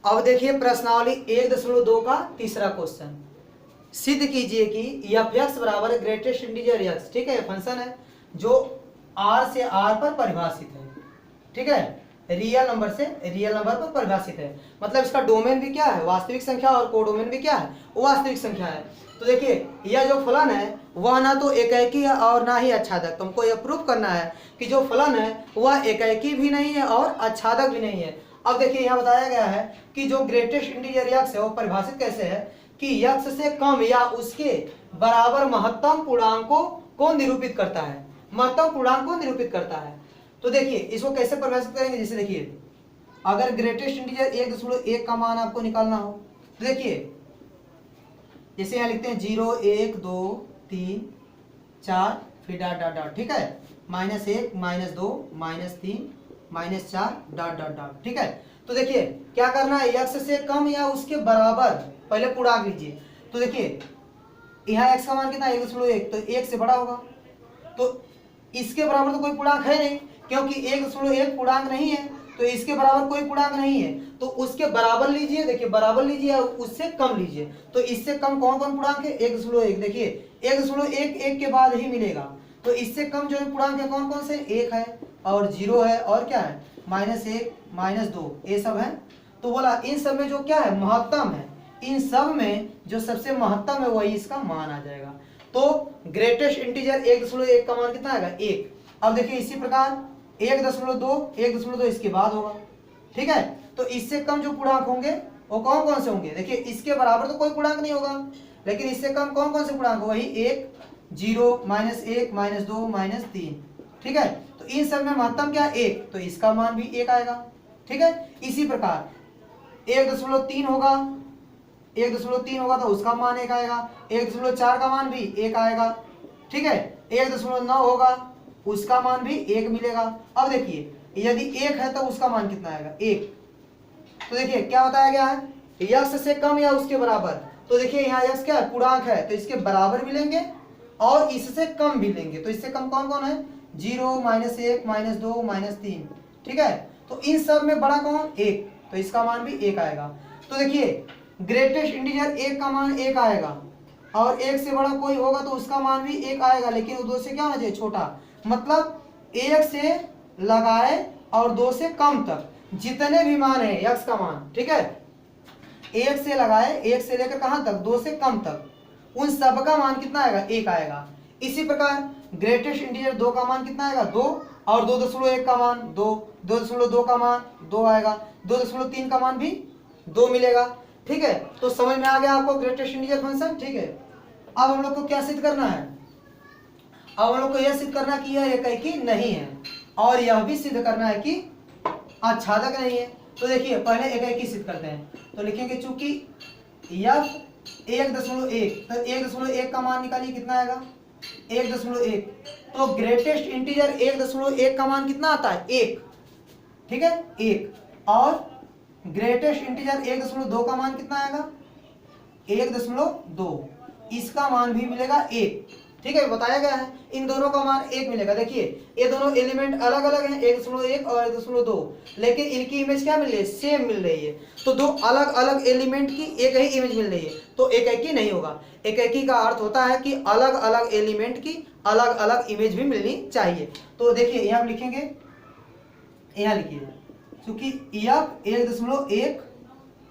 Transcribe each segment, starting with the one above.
अब देखिए प्रश्नावली 1.2 का तीसरा क्वेश्चन, सिद्ध कीजिए कि एफ एक्स बराबर ग्रेटेस्ट इंटीजर एक्स, ठीक है, फंक्शन है जो आर से आर पर परिभाषित है, ठीक है, रियल नंबर से रियल नंबर पर परिभाषित है। मतलब इसका डोमेन भी क्या है, वास्तविक संख्या, और कोडोमेन भी क्या है, वो वास्तविक संख्या है। तो देखिए यह जो फलन है वह ना तो एकाएकी है और ना ही आच्छादक। तुमको यह प्रूफ करना है कि जो फलन है वह एकाएकी भी नहीं है और आच्छादक भी नहीं है। अब देखिए यहाँ बताया गया है कि जो ग्रेटेस्ट इंटीजर एक्स है वो परिभाषित कैसे है कि एक्स से कम या उसके बराबर महत्तम पूर्णांक को निरूपित करता है, महत्तम पूर्णांक को निरूपित करता है। तो देखिए इसको कैसे परिभाषित करेंगे, जैसे देखिए अगर ग्रेटेस्ट इंटीजर 1.1 का मान आपको निकालना हो तो देखिए जैसे यहाँ लिखते हैं 0 1 2 3 4 फिर डॉट डॉट डॉट, ठीक है, -1 -2 -3 -4 डॉट डॉट डॉट, ठीक है। तो देखिए क्या करना है, एक्स से कम या उसके बराबर पहले पूर्णांक लीजिए। तो देखिए यहाँ एक्स का मान कितना है 1.1, तो 1 से बड़ा होगा, तो इसके बराबर तो कोई पूर्णांक है नहीं क्योंकि 1.1 पूर्णांक नहीं है, तो इसके बराबर कोई पूर्णांक नहीं है, तो उसके बराबर लीजिए। देखिए बराबर लीजिए और उससे कम लीजिए। तो इससे कम कौन कौन पूर्णांक है, 1.1, देखिए 1.1 1 के बाद ही मिलेगा। तो इससे कम जो है पूर्णांक है कौन कौन से, 1 है और 0 है और क्या है -1 -2, ये सब है। तो बोला इन सब में जो क्या है महत्तम है, इन सब में जो सबसे महत्तम है वही इसका मान आ जाएगा। तो ग्रेटेस्ट इंटीजर 1.1 का मान कितना आएगा, 1। अब देखिए इसी प्रकार 1.2 इसके बाद होगा, ठीक है। तो इससे कम जो पूर्णांक होंगे वो कौन कौन से होंगे, देखिए इसके बराबर तो कोई पूर्णांक नहीं होगा, लेकिन इससे कम कौन कौन से पूर्णांक, वही 1 0 -1 -2 -3, ठीक है। तो इन सब में महत्तम क्या 1, तो इसका मान भी 1 आएगा, ठीक है। इसी प्रकार 1.3 होगा, 1.3 होगा तो उसका मान 1 आएगा, 1.4 का मान भी 1 आएगा, ठीक है। 1.9 होगा उसका मान भी 1 मिलेगा। अब देखिए यदि 1 है तो उसका मान कितना आएगा, 1। तो देखिए क्या बताया गया है, एक्स से कम या उसके बराबर। तो देखिए यहाँ एक्स क्या है, पूर्णांक है, तो इसके बराबर भी लेंगे और इससे कम भी लेंगे। तो इससे कम कौन कौन है, 0 -1 -2 -3, ठीक है। तो इन सब में बड़ा कौन, 1, तो इसका मान भी 1 आएगा। तो देखिए ग्रेटेस्ट इंटीजर 1 का मान 1 आएगा और 1 से बड़ा कोई होगा तो उसका मान भी 1 आएगा, लेकिन वो 2 से क्या होना चाहिए, छोटा। मतलब 1 से लगाए और 2 से कम तक जितने भी मान है एक्स का मान, ठीक है, 1 से लगाए 1 से लेकर कहां तक, 2 से कम तक, उन सब का मान कितना आएगा, 1 आएगा। इसी प्रकार ग्रेटेस्ट इंटीजर 2 का मान कितना आएगा, 2, और 2.1 का मान 2, 2.2 का मान 2 आएगा, 2.3 का मान भी 2 मिलेगा, ठीक है। तो समझ में आ गया आपको ग्रेटेस्ट इंटीजर फंक्शन, ठीक है। अब हम लोग को क्या सिद्ध करना है, अब हम लोग को यह सिद्ध करना कि यह एकाएकी नहीं है और यह भी सिद्ध करना है कि आच्छादक नहीं है। तो देखिए पहले एकाएकी सिद्ध करते हैं। तो लिखेंगे चूंकि f 1.1, तो 1.1 का मान निकालिए कितना आएगा, 1.1। तो ग्रेटेस्ट इंटीजर 1.1 का मान कितना आता है, 1, ठीक है, 1। और ग्रेटेस्ट इंटीजर 1.2 का मान कितना आएगा, 1.2, इसका मान भी मिलेगा 1, ठीक है, बताया गया है इन दोनों का मान 1 मिलेगा। देखिए ये दोनों एलिमेंट अलग अलग हैं, 1.1 और 1.2, लेकिन इनकी इमेज क्या मिल रही है, सेम मिल रही है। तो दो अलग अलग एलिमेंट की एक ही इमेज मिल रही है, तो एकाएकी नहीं होगा। एकाएकी का अर्थ होता है कि अलग अलग एलिमेंट की अलग अलग इमेज भी मिलनी चाहिए। तो देखिए यहाँ लिखेंगे, यहाँ लिखिए चूंकि f 1.1,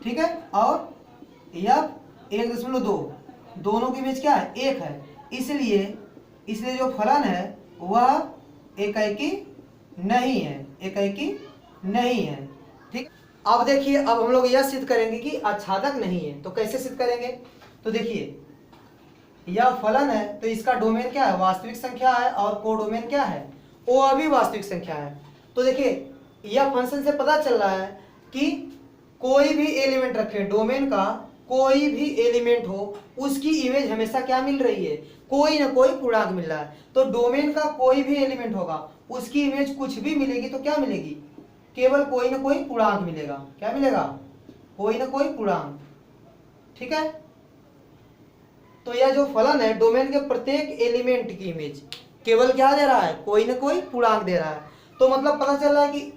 ठीक है, और f 1.2, दोनों की इमेज क्या है, 1 है, इसलिए जो फलन है वह एकाएकी नहीं है, एकाएकी नहीं है, ठीक। अब देखिए अब हम लोग यह सिद्ध करेंगे कि आच्छादक नहीं है। तो कैसे सिद्ध करेंगे, तो देखिए यह फलन है तो इसका डोमेन क्या है, वास्तविक संख्या है, और कोडोमेन क्या है, वो भी वास्तविक संख्या है। तो देखिए यह फंक्शन से पता चल रहा है कि कोई भी एलिमेंट रखे, डोमेन का कोई भी एलिमेंट हो उसकी इमेज हमेशा क्या मिल रही है, कोई ना कोई पूर्णांक मिल रहा है। तो डोमेन का कोई भी एलिमेंट होगा उसकी इमेज कुछ भी मिलेगी तो क्या मिलेगी, केवल कोई ना कोई पूर्णांक मिलेगा। क्या मिलेगा, कोई ना कोई पूर्णांक, ठीक है। तो यह जो फलन है डोमेन के प्रत्येक एलिमेंट की इमेज केवल क्या दे रहा है, कोई ना कोई पूर्णांक दे रहा है। तो मतलब पता चल रहा है कि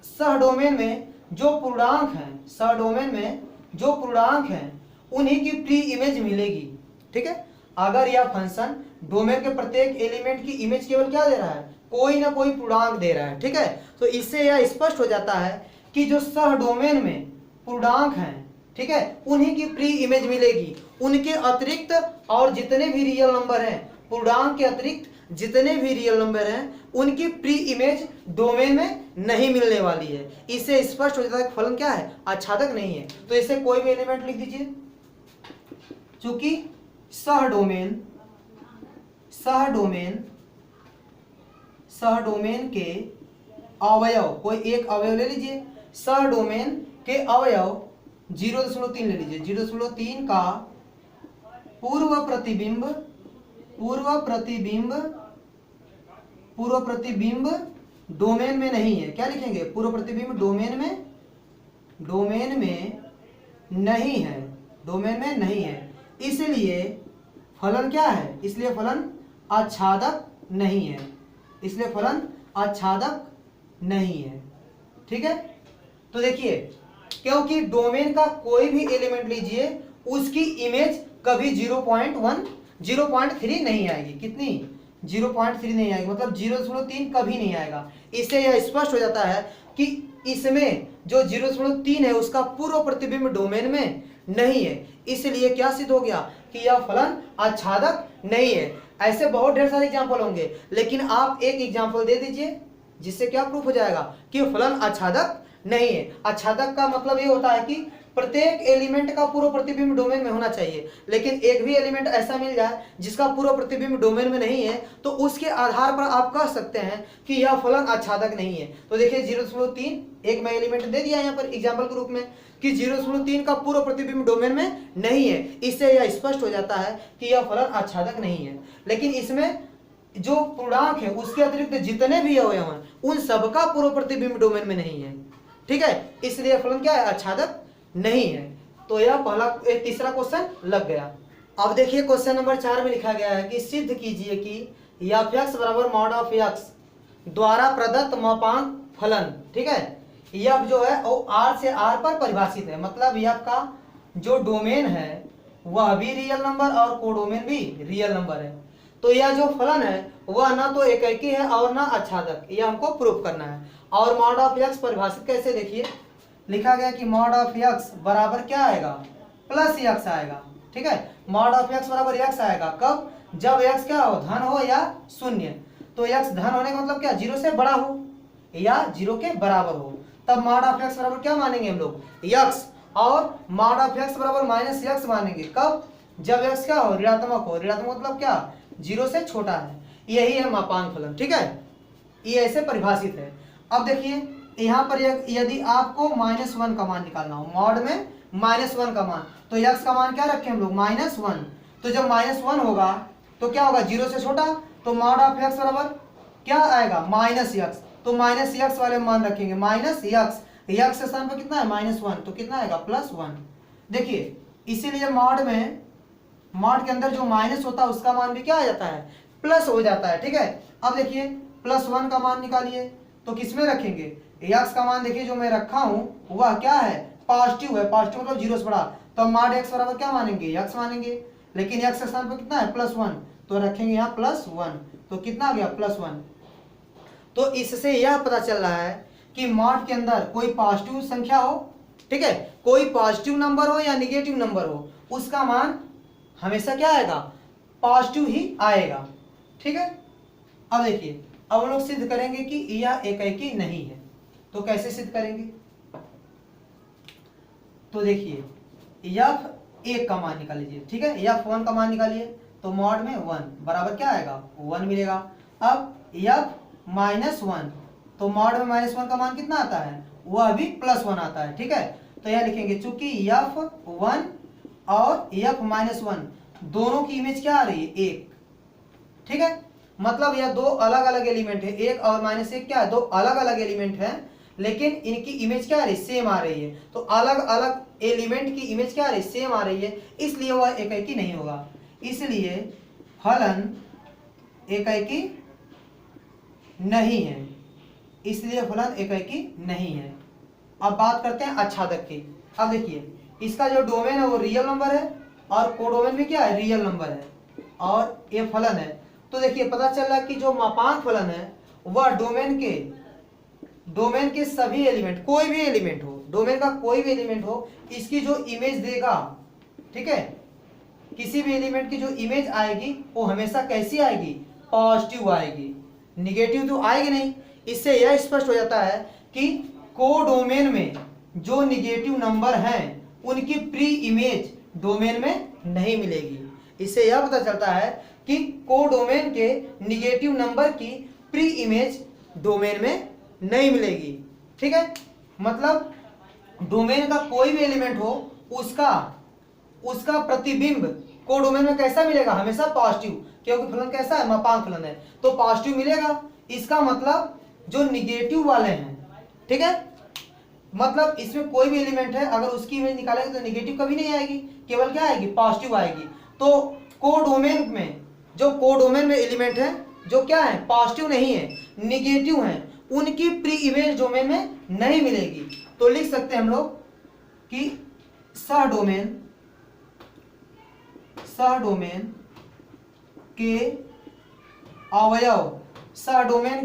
सह डोमेन में जो पूर्णांक हैं, सडोमेन में जो पूर्णांक हैं उन्हीं की प्री इमेज मिलेगी। ठीक है, अगर यह फंक्शन डोमेन के प्रत्येक एलिमेंट की इमेज केवल क्या दे रहा है, कोई ना कोई पूर्णांक दे रहा है। ठीक है, तो इससे यह स्पष्ट हो जाता है कि जो सह डोमेन में पूर्णांक हैं, ठीक है, उन्हीं की प्री इमेज मिलेगी। उनके अतिरिक्त और जितने भी रियल नंबर हैं, पूर्णांक के अतिरिक्त जितने भी रियल नंबर हैं, उनकी प्री इमेज डोमेन में नहीं मिलने वाली है। इससे स्पष्ट हो जाता है कि फलन क्या है, आच्छादक नहीं है। तो इसे कोई भी एलिमेंट लिख दीजिए। चूंकि सह डोमेन के अवयव, कोई एक अवयव ले लीजिए, सह डोमेन के अवयव 0.3 ले लीजिए, 0.3 का पूर्व प्रतिबिंब डोमेन में नहीं है। क्या लिखेंगे, पूर्व प्रतिबिंब डोमेन में नहीं है, इसलिए फलन क्या है, इसलिए फलन आच्छादक नहीं है। ठीक है, तो देखिए, क्योंकि डोमेन का कोई भी एलिमेंट लीजिए, उसकी इमेज कभी 0.3 नहीं आएगी। कितनी, 0.3 नहीं आएगी, मतलब 0.3 कभी नहीं आएगा। इससे यह स्पष्ट हो जाता है कि इसमें जो 0.3 है उसका पूर्व प्रतिबिंब डोमेन में नहीं है। इसलिए क्या सिद्ध हो गया कि यह फलन आच्छादक नहीं है। ऐसे बहुत ढेर सारे एग्जाम्पल होंगे, लेकिन आप एक एग्जाम्पल दे दीजिए जिससे क्या प्रूफ हो जाएगा कि फलन आच्छादक नहीं है। आच्छादक का मतलब ये होता है कि प्रत्येक एलिमेंट का पूर्व प्रतिबिंब डोमेन में होना चाहिए, लेकिन एक भी एलिमेंट ऐसा मिल जाए जिसका पूर्व प्रतिबिंब डोमेन में नहीं है, तो उसके आधार पर आप कह सकते हैं कि यह फलन आच्छादक नहीं है। तो देखिए 0.3 एक मैं एलिमेंट दे दिया यहाँ पर एग्जाम्पल के रूप में कि 0.3 का पूर्व प्रतिबिंब डोमेन में नहीं है। इससे यह स्पष्ट हो जाता है कि यह फलन आच्छादक नहीं है। लेकिन इसमें जो पूर्णांक है उसके अतिरिक्त जितने भी अवयव हैं उन सबका पूर्व प्रतिबिंब डोमेन में नहीं है। ठीक है, इसलिए फलन क्या है, आच्छादक नहीं है। तो यह पहला तीसरा क्वेश्चन लग गया। अब देखिए क्वेश्चन नंबर 4 में लिखा गया है कि सिद्ध कीजिए कि f(x) बराबर मॉड ऑफ x द्वारा प्रदत्त मापांक फलन। ठीक है, यह जो है वो r से r पर परिभाषित है, मतलब यह का जो डोमेन है वह भी रियल नंबर और कोडोमेन भी रियल नंबर है। तो यह जो फलन है वह ना तो एकैकी है और ना आच्छादक, यह हमको प्रूफ करना है। और मॉड ऑफ x परिभाषित कैसे, देखिए लिखा गया कि मॉड ऑफ x बराबर क्या आएगा, प्लस x आएगा। ठीक है, मॉड ऑफ x बराबर x आएगा कब, जब x क्या हो, धन हो या शून्य। तो x धन होने का मतलब क्या, 0 से बड़ा हो या 0 के बराबर हो, तब मॉड ऑफ x बराबर क्या मानेंगे हम लोग, x। और मॉड ऑफ x बराबर माइनस x मानेंगे कब, जब x क्या हो, ऋणात्मक हो। ऋणात्मक मतलब क्या, 0 से छोटा है। यही है मापांक फलन। ठीक है, ये ऐसे परिभाषित है। अब देखिए यहाँ पर यदि आपको -1 का मान निकालना हो, मॉड में -1 का मान, तो x का मान क्या रखें हम लोग, -1। तो जब -1 होगा तो क्या होगा, 0 से छोटा, तो मॉड ऑफ x बराबर क्या आएगा, -x। तो -x वाले मान रखेंगे, -x, x के स्थान पर कितना है, -1, तो कितना आएगा, +1। देखिए इसीलिए मॉड के अंदर जो माइनस होता है उसका मान भी क्या आ जाता है, प्लस हो जाता है। ठीक है, अब देखिए +1 का मान निकालिए, तो किसमें रखेंगे, x का मान देखिए जो मैं रखा हूं वह क्या है, पॉजिटिव है। पॉजिटिव मतलब 0 से बड़ा, तो मॉड x बराबर क्या मानेंगे, x मानेंगे। लेकिन x के स्थान पर कितना है, +1, तो रखेंगे यहाँ +1, तो कितना आ गया, +1। तो इससे यह पता चल रहा है कि मॉड के अंदर कोई पॉजिटिव संख्या हो, ठीक है, कोई पॉजिटिव नंबर हो या निगेटिव नंबर हो, उसका मान हमेशा क्या आएगा, पॉजिटिव ही आएगा। ठीक है, अब देखिए अब हम लोग सिद्ध करेंगे कि यह एकैकी नहीं है। तो कैसे सिद्ध करेंगे, तो देखिए f(1) का मान निकाल लीजिए। ठीक है, f(1) का मान निकालिए, तो मॉड में 1 बराबर क्या आएगा, 1 मिलेगा। अब f-1, तो मॉड में -1 का मान कितना आता है, वह भी +1 आता है। ठीक है, तो यह लिखेंगे चूंकि f(1) और f-1 दोनों की इमेज क्या आ रही है, 1। ठीक है, मतलब यह दो अलग अलग एलिमेंट है, 1 और -1 क्या है, दो अलग अलग एलिमेंट हैं, लेकिन इनकी इमेज क्या आ रही है, सेम आ रही है। तो अलग अलग एलिमेंट की इमेज क्या आ रही है, सेम आ रही है, इसलिए वह एकैकी नहीं होगा। इसलिए फलन एकैकी नहीं है, इसलिए फलन एकैकी नहीं है। अब बात करते हैं आच्छादक की। अब देखिए इसका जो डोमेन है वो रियल नंबर है और कोडोमेन भी क्या है, रियल नंबर है, और ये फलन है। तो देखिए पता चल रहा है कि जो मापांक फलन है वह डोमेन के सभी एलिमेंट, कोई भी एलिमेंट हो, डोमेन का कोई भी एलिमेंट हो, इसकी जो इमेज देगा, ठीक है, किसी भी एलिमेंट की जो इमेज आएगी वो हमेशा कैसी आएगी, पॉजिटिव आएगी, निगेटिव तो आएगी नहीं। इससे यह स्पष्ट हो जाता है कि कोडोमेन में जो निगेटिव नंबर हैं उनकी प्री इमेज डोमेन में नहीं मिलेगी। इससे यह पता चलता है कि कोडोमेन के निगेटिव नंबर की प्री इमेज डोमेन में नहीं मिलेगी। ठीक है, मतलब डोमेन का कोई भी एलिमेंट हो उसका प्रतिबिंब कोडोमेन में कैसा मिलेगा, हमेशा पॉजिटिव, क्योंकि फलन कैसा है, मापांक फलन है, तो पॉजिटिव मिलेगा। इसका मतलब जो निगेटिव वाले हैं, ठीक है, मतलब इसमें कोई भी एलिमेंट है अगर उसकी इमेज निकालेंगे तो निगेटिव कभी नहीं आएगी, केवल क्या आएगी, पॉजिटिव आएगी। तो कोडोमेन में एलिमेंट है जो क्या है, पॉजिटिव नहीं है, निगेटिव है, उनकी प्री इमेज डोमेन में नहीं मिलेगी। तो लिख सकते हैं हम लोग कि सहडोमेन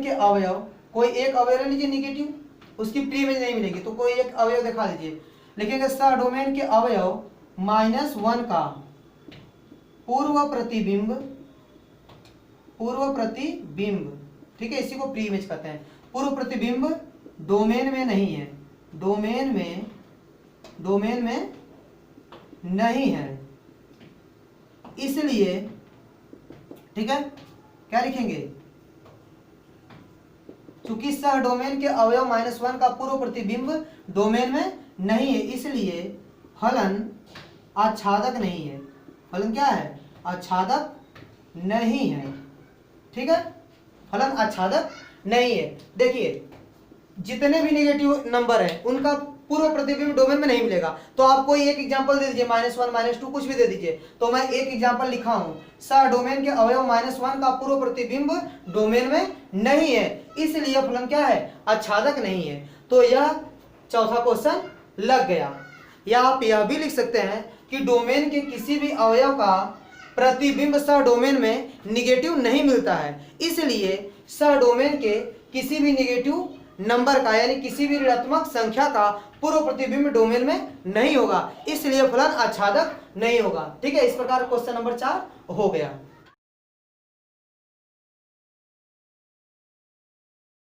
के अवयव, कोई एक अवयव लीजिए निगेटिव, उसकी प्री इमेज नहीं मिलेगी, तो कोई एक अवयव दिखा दीजिए। लिखेंगे सहडोमेन के अवयव -1 का पूर्व प्रतिबिंब, ठीक है, इसी को प्री इमेज कहते हैं। पूर्व प्रतिबिंब डोमेन में नहीं है, डोमेन में नहीं है, इसलिए, ठीक है, क्या लिखेंगे, चूंकि सह डोमेन के अवयव -1 का पूर्व प्रतिबिंब डोमेन में नहीं है, इसलिए फलन आच्छादक नहीं है। फलन क्या है, आच्छादक नहीं है। ठीक है, फलन आच्छादक नहीं है। देखिए जितने भी निगेटिव नंबर हैं उनका पूर्व प्रतिबिंब डोमेन में नहीं मिलेगा। तो आप कोई एक एग्जांपल दे दीजिए, -1 -2 कुछ भी दे दीजिए। तो मैं एक एग्जांपल लिखा हूं, सह डोमेन के अवयव -1 का पूर्व प्रतिबिंब डोमेन में नहीं है, इसलिए फलन क्या है, आच्छादक नहीं है। तो यह चौथा क्वेश्चन लग गया। या आप यह भी लिख सकते हैं कि डोमेन के किसी भी अवयव का प्रतिबिंब सह डोमेन में निगेटिव नहीं मिलता है, इसलिए सह डोमेन के किसी भी निगेटिव नंबर का यानी किसी भी ऋणात्मक संख्या का पूर्व प्रतिबिंब डोमेन में नहीं होगा, इसलिए फलन आच्छादक नहीं होगा। ठीक है, इस प्रकार क्वेश्चन नंबर 4 हो गया।